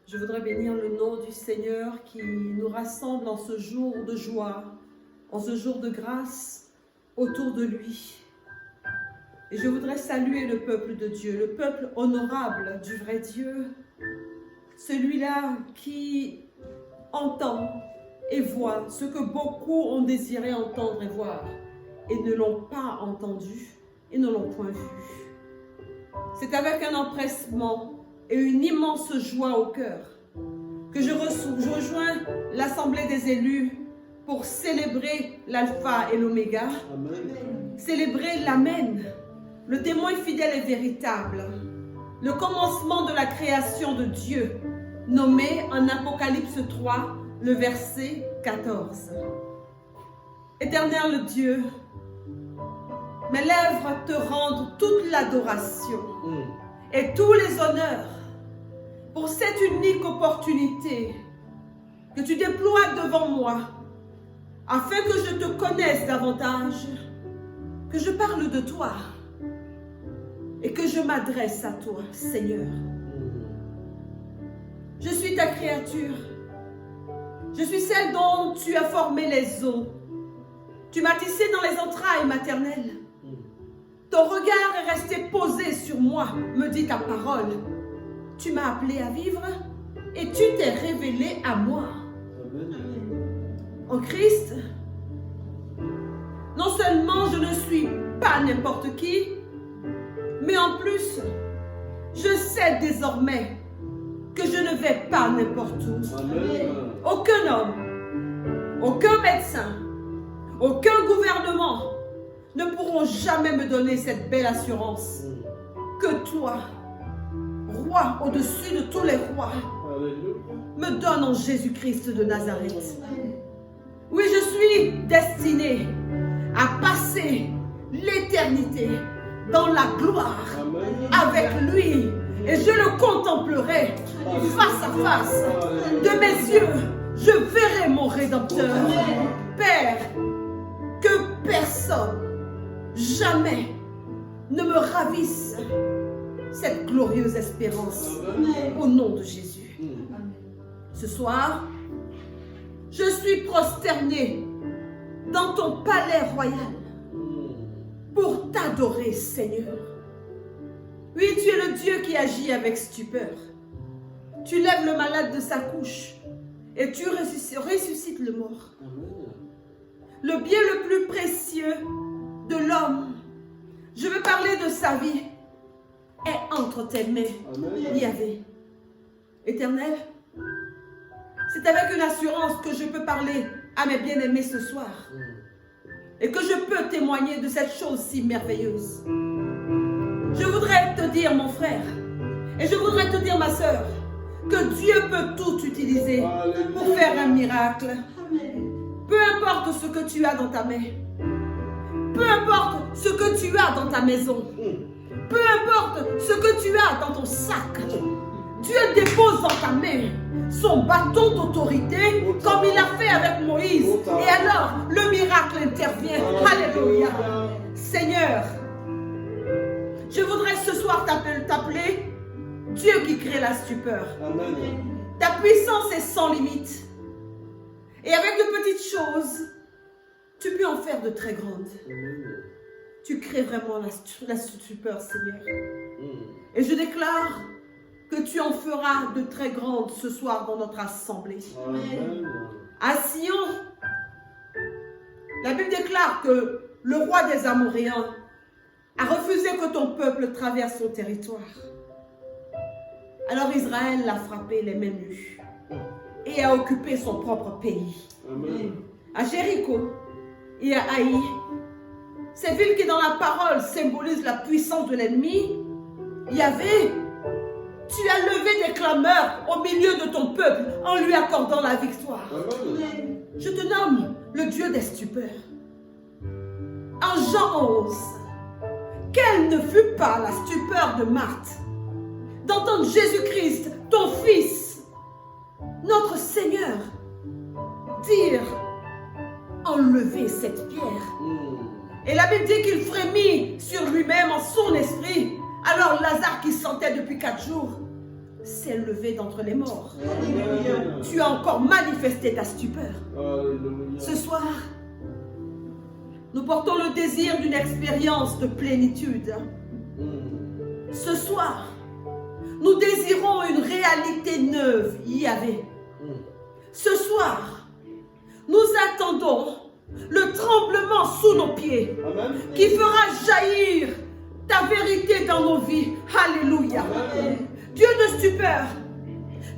Je voudrais bénir le nom du Seigneur qui nous rassemble en ce jour de joie, en ce jour de grâce autour de lui. Et je voudrais saluer le peuple de Dieu, le peuple honorable du vrai Dieu, celui-là qui entend et voit ce que beaucoup ont désiré entendre et voir et ne l'ont pas entendu et ne l'ont point vu. C'est avec un empressement et une immense joie au cœur que je rejoins l'assemblée des élus pour célébrer l'alpha et l'oméga, célébrer l'amen, le témoin fidèle et véritable, le commencement de la création de Dieu, nommé en Apocalypse 3, le verset 14. Éternel Dieu, mes lèvres te rendent toute l'adoration et tous les honneurs pour cette unique opportunité que tu déploies devant moi afin que je te connaisse davantage, que je parle de toi et que je m'adresse à toi, Seigneur. Je suis ta créature. Je suis celle dont tu as formé les os. Tu m'as tissé dans les entrailles maternelles. Ton regard est resté posé sur moi, me dit ta parole. Tu m'as appelé à vivre et tu t'es révélé à moi. En Christ, non seulement je ne suis pas n'importe qui, mais en plus, je sais désormais que je ne vais pas n'importe où. Aucun homme, aucun médecin, aucun gouvernement ne pourront jamais me donner cette belle assurance que toi, roi au-dessus de tous les rois, me donne en Jésus-Christ de Nazareth. Oui, je suis destinée à passer l'éternité dans la gloire avec lui et je le contemplerai face à face. De mes yeux, je verrai mon Rédempteur. Père, que personne jamais ne me ravisse cette glorieuse espérance au nom de Jésus. Ce soir, je suis prosternée dans ton palais royal pour t'adorer, Seigneur. Oui, tu es le Dieu qui agit avec stupeur. Tu lèves le malade de sa couche et tu ressuscites le mort. Le bien le plus précieux de l'homme, je veux parler de sa vie, est entre tes mains, Yahvé. Éternel, c'est avec une assurance que je peux parler à mes bien-aimés ce soir et que je peux témoigner de cette chose si merveilleuse. Je voudrais te dire, mon frère, et je voudrais te dire, ma sœur, que Dieu peut tout utiliser pour faire un miracle. Peu importe ce que tu as dans ta main, peu importe ce que tu as dans ta maison, peu importe ce que tu as dans ton sac, Dieu dépose dans ta main son bâton d'autorité comme il a fait avec Moïse. Et alors, le miracle intervient. Alléluia. Seigneur, je voudrais ce soir t'appeler Dieu qui crée la stupeur. Ta puissance est sans limite. Et avec de petites choses, tu peux en faire de très grandes. Tu crées vraiment la stupeur, Seigneur. Et je déclare que tu en feras de très grandes ce soir dans notre assemblée. À Sion, la Bible déclare que le roi des Amoréens a refusé que ton peuple traverse son territoire. Alors Israël l'a frappé les mains nues et a occupé son propre pays. À Jéricho et à Haï, ces villes qui dans la parole symbolisent la puissance de l'ennemi, Yahvé, tu as levé des clameurs au milieu de ton peuple en lui accordant la victoire. Je te nomme le Dieu des stupeurs. En Jean 11, quelle ne fut pas la stupeur de Marthe d'entendre Jésus-Christ, ton Fils, notre Seigneur, dire enlevez cette pierre. Et la Bible dit qu'il frémit sur lui-même en son esprit. Alors Lazare qui sentait depuis 4 jours s'est levé d'entre les morts. Alléluia. Tu as encore manifesté ta stupeur. Alléluia. Ce soir, nous portons le désir d'une expérience de plénitude. Ce soir, nous désirons une réalité neuve, Yahvé. Ce soir, nous attendons le tremblement sous nos pieds Amen. qui fera jaillir ta vérité dans nos vies. Alléluia. Amen. Dieu de stupeur,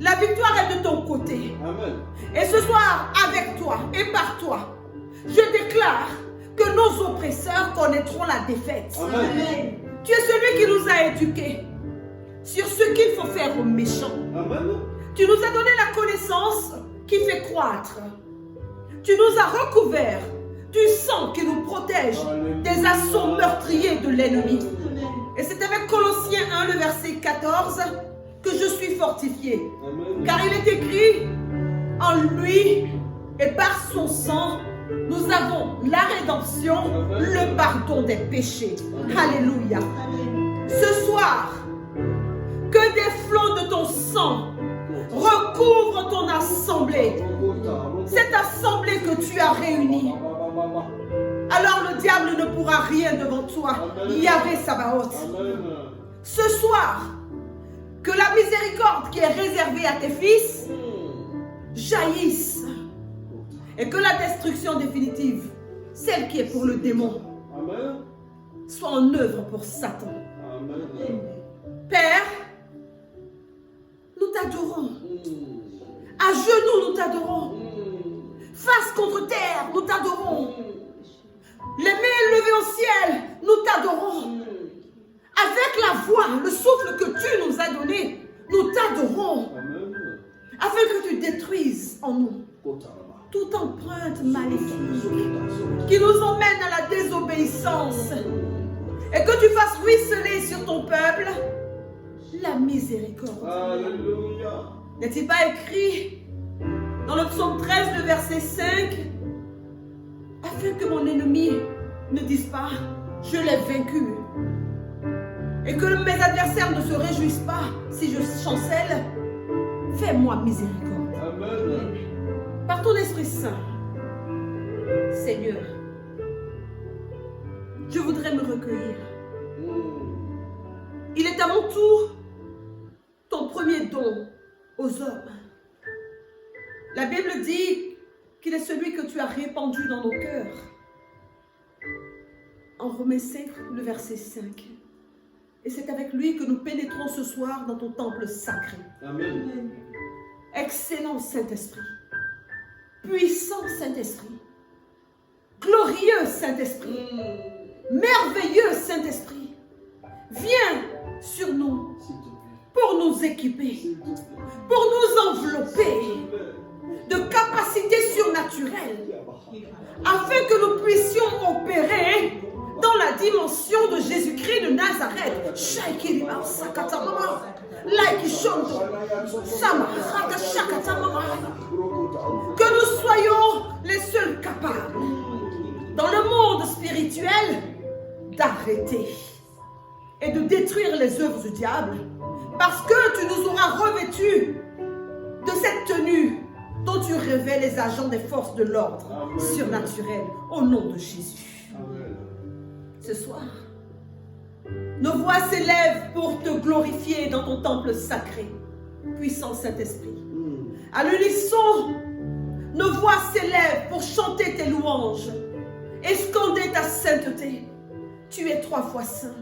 la victoire est de ton côté. Amen. Et ce soir, avec toi et par toi, je déclare que nos oppresseurs connaîtront la défaite. Amen. Tu es celui qui nous a éduqués sur ce qu'il faut faire aux méchants. Amen. Tu nous as donné la connaissance qui fait croître. Tu nous as recouverts du sang qui nous protège des assauts meurtriers de l'ennemi. Et c'est avec Colossiens 1, le verset 14, que je suis fortifié. Amen. Car il est écrit, en lui et par son sang, nous avons la rédemption, le pardon des péchés. Alléluia. Ce soir, que des flots de ton sang recouvrent ton assemblée. Cette assemblée que tu as réunie. Alors le diable ne pourra rien devant toi. Yahvé Sabaoth. Amen. Ce soir, que la miséricorde qui est réservée à tes fils jaillisse. Et que la destruction définitive, celle qui est pour le démon, Amen. soit en œuvre pour Satan. Amen. Père, nous t'adorons. À genoux, nous t'adorons. Face contre terre, nous t'adorons. Les mains levées au ciel, nous t'adorons. Avec la voix, le souffle que tu nous as donné, nous t'adorons. Amen. Afin que tu détruises en nous toute empreinte maléfique qui nous emmène à la désobéissance. Et que tu fasses ruisseler sur ton peuple la miséricorde. Alléluia. N'est-il pas écrit dans le psaume 13, le verset 5, afin que mon ennemi ne dise pas, je l'ai vaincu, et que mes adversaires ne se réjouissent pas si je chancelle, fais-moi miséricorde. Amen. Par ton Esprit Saint, Seigneur, je voudrais me recueillir. Il est à mon tour ton premier don aux hommes. La Bible dit qu'il est celui que tu as répandu dans nos cœurs. En Romains 5, le verset 5. Et c'est avec lui que nous pénétrons ce soir dans ton temple sacré. Amen. Excellent Saint-Esprit, puissant Saint-Esprit, glorieux Saint-Esprit, merveilleux Saint-Esprit, viens sur nous pour nous équiper, pour nous envelopper de capacités surnaturelles, afin que nous puissions opérer dans la dimension de Jésus-Christ de Nazareth. Que nous soyons les seuls capables, dans le monde spirituel, d'arrêter et de détruire les œuvres du diable, parce que tu nous auras revêtus de cette tenue dont tu revêts les agents des forces de l'ordre surnaturel, au nom de Jésus. Amen. Ce soir, nos voix s'élèvent pour te glorifier dans ton temple sacré, puissant Saint-Esprit. À l'unisson, nos voix s'élèvent pour chanter tes louanges et scander ta sainteté. Tu es 3 fois saint.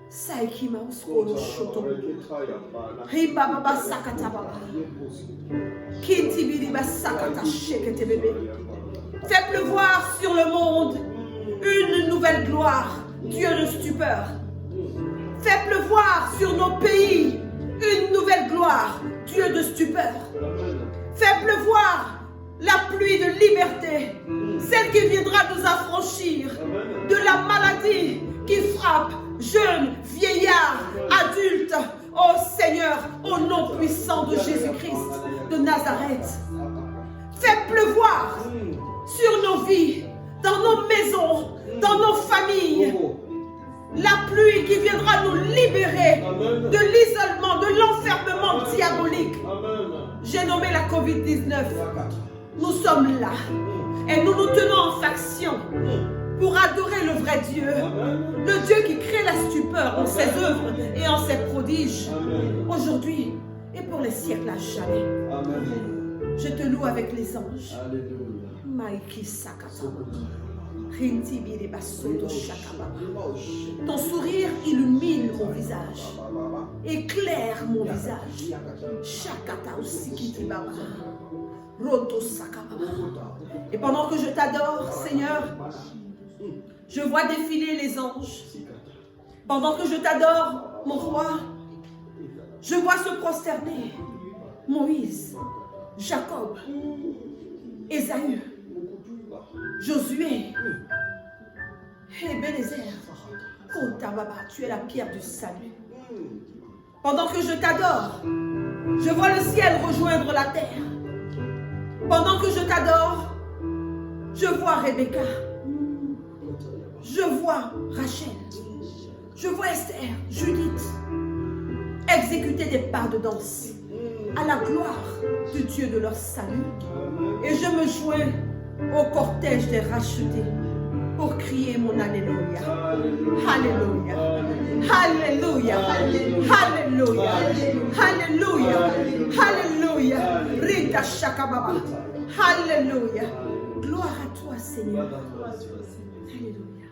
Saikima uskolo shoto. Riba baba sakata baba. Kinti baba sakata shekete bébé. Fais pleuvoir sur le monde une nouvelle gloire, Dieu de stupeur. Fais pleuvoir sur nos pays une nouvelle gloire, Dieu de stupeur. Fais pleuvoir la pluie de liberté, celle qui viendra nous affranchir de la maladie qui frappe jeunes, vieillards, adultes. Oh Seigneur, au nom puissant de Jésus-Christ de Nazareth. Fais pleuvoir sur nos vies, dans nos maisons, dans nos familles, la pluie qui viendra nous libérer de l'isolement, de l'enfermement, pandémique. Amen. J'ai nommé la COVID-19. Nous sommes là. Et nous nous tenons en faction pour adorer le vrai Dieu. Amen. Le Dieu qui crée la stupeur en ses œuvres et en ses prodiges. Amen. Aujourd'hui et pour les siècles à jamais. Amen. Je te loue avec les anges. Alléluia. Maïki Sakata. Rinti Biri Basoto Shakababa. Ton sourire illumine mon visage. Éclaire mon visage. Shakata Usikiti Baba. Roto Sakababa. Et pendant que je t'adore, Seigneur, je vois défiler les anges. Pendant que je t'adore, mon roi, je vois se prosterner Moïse, Jacob, Ésaü, Josué, Ebenezer. Oh Tababa, tu es la pierre du salut. Pendant que je t'adore, je vois le ciel rejoindre la terre. Pendant que je t'adore, je vois Rebecca. Je vois Rachel. Je vois Esther, Judith exécuter des pas de danse à la gloire du Dieu de leur salut. Et je me joins au cortège des rachetés pour crier mon Alléluia. Alléluia. Alléluia. Alléluia. Alléluia. Alléluia. Rita Shakababa. Alléluia. Gloire à toi, Seigneur. Alléluia.